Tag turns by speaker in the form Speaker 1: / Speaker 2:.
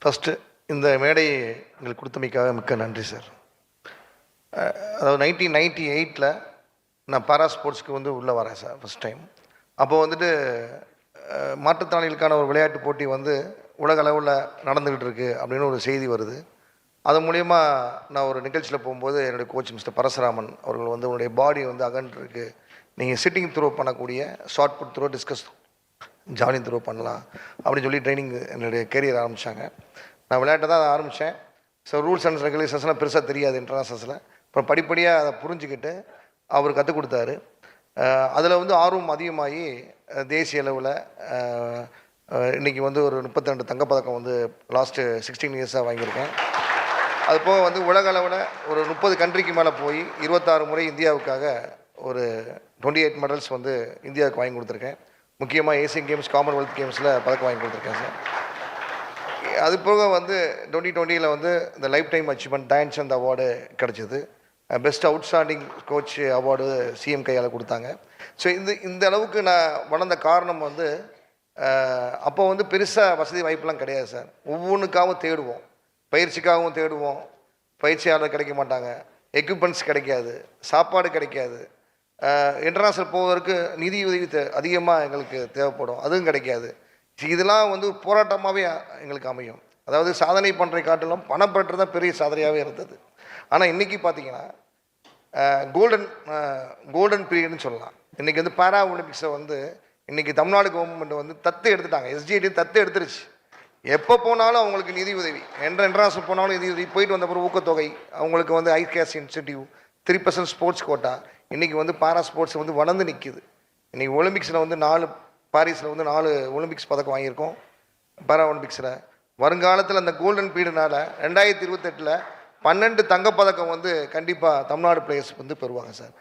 Speaker 1: First இந்த மேடை எங்களுக்கு கொடுத்தமைக்காக மிக்க நன்றி சார். அதாவது 1998 நான் பாரா ஸ்போர்ட்ஸ்க்கு வந்து உள்ளே வரேன் சார் ஃபஸ்ட் டைம். அப்போது வந்துட்டு மாற்றுத்திறனாளிகளுக்கான ஒரு விளையாட்டு போட்டி வந்து உலக அளவில் நடந்துக்கிட்டு இருக்குது அப்படின்னு ஒரு செய்தி வருது. அது மூலயமா நான் ஒரு நிகழ்ச்சியில் போகும்போது என்னுடைய கோச் மிஸ்டர் பரசுராமன் அவர்கள் வந்து உன்னுடைய பாடி வந்து அகன்றிருக்கு, நீங்கள் சிட்டிங் த்ரோ பண்ணக்கூடிய shot put throw, discus javelin throw பண்ணலாம் அப்படின்னு சொல்லி ட்ரைனிங் என்னுடைய கேரியர் ஆரம்பித்தாங்க. நான் விளையாட்டை தான் ஆரம்பித்தேன். ஸோ ரூல்ஸ் அண்ட் ரெகுலேஷன்ஸ்லாம் பெருசாக தெரியாது இன்டர்நேஷனல்ஸில். அப்புறம் படிப்படியாக அதை புரிஞ்சுக்கிட்டு அவர் கற்றுக் கொடுத்தாரு. அதில் வந்து ஆர்வம் அதிகமாகி தேசிய அளவில் இன்றைக்கி வந்து ஒரு 32 தங்கப்பதக்கம் வந்து லாஸ்ட்டு 16 இயர்ஸாக வாங்கியிருக்கேன். அது போக வந்து உலக அளவில் ஒரு 30 கண்ட்ரிக்கு மேலே போய் 26 முறை இந்தியாவுக்காக ஒரு 28 மெடல்ஸ் வந்து இந்தியாவுக்கு வாங்கி கொடுத்துருக்கேன். முக்கியமாக ஏசியன் கேம்ஸ், காமன்வெல்த் கேம்ஸில் பதக்கம் வாங்கி கொடுத்துருக்கேன் சார். அது போக வந்து 2020 வந்து இந்த life time achievement Dhyan Chand award கிடச்சிது. Best outstanding coach award CM கையால் கொடுத்தாங்க. ஸோ இந்த அளவுக்கு நான் வளர்ந்த காரணம் வந்து அப்போ வந்து பெருசாக வசதி வாய்ப்புலாம் கிடையாது சார். ஒவ்வொன்றுக்காகவும் தேடுவோம், பயிற்சிக்காகவும் தேடுவோம். பயிற்சியாளர் கிடைக்க மாட்டாங்க, எக்யூப்மெண்ட்ஸ் கிடைக்காது, சாப்பாடு கிடைக்காது, இன்டர்நேஷ்னல் போவதற்கு நிதி உதவி அதிகமாக எங்களுக்கு தேவைப்படும், அதுவும் கிடைக்காது. இதெல்லாம் வந்து போராட்டமாகவே எங்களுக்கு அமையும். அதாவது சாதனை பண்ணுறதை காட்டிலும் பணம் பெற்று தான் பெரிய சாதனையாகவே இருந்தது. ஆனால் இன்றைக்கி பார்த்தீங்கன்னா கோல்டன் பீரியட்னு சொல்லலாம். இன்றைக்கி வந்து பாரா ஒலிம்பிக்ஸை வந்து இன்றைக்கி தமிழ்நாடு கவர்மெண்ட் வந்து தத்து எடுத்துட்டாங்க. எஸ்ஜிடி தத்து எடுத்துருச்சு. எப்போ போனாலும் அவங்களுக்கு நிதி உதவி, இன்டர்நேஷ்னல் போனாலும் நிதி உதவி, போயிட்டு வந்த பிறகு ஊக்கத்தொகை, அவங்களுக்கு வந்து ஐகேஸ் இன்சென்டிவ், 3% ஸ்போர்ட்ஸ் கோட்டா. இன்றைக்கி வந்து பாரா ஸ்போர்ட்ஸ் வந்து வளர்ந்து நிற்கிது. இன்றைக்கி ஒலிம்பிக்ஸில் வந்து 4 பாரிஸில் வந்து 4 ஒலிம்பிக்ஸ் பதக்கம் வாங்கியிருக்கோம் பாரா ஒலிம்பிக்ஸில். வருங்காலத்தில் அந்த கோல்டன் பீரியட்னால 2028 12 தங்கப்பதக்கம் வந்து கண்டிப்பாக தமிழ்நாடு பிளேயர்ஸ் வந்து பெறுவாங்க சார்.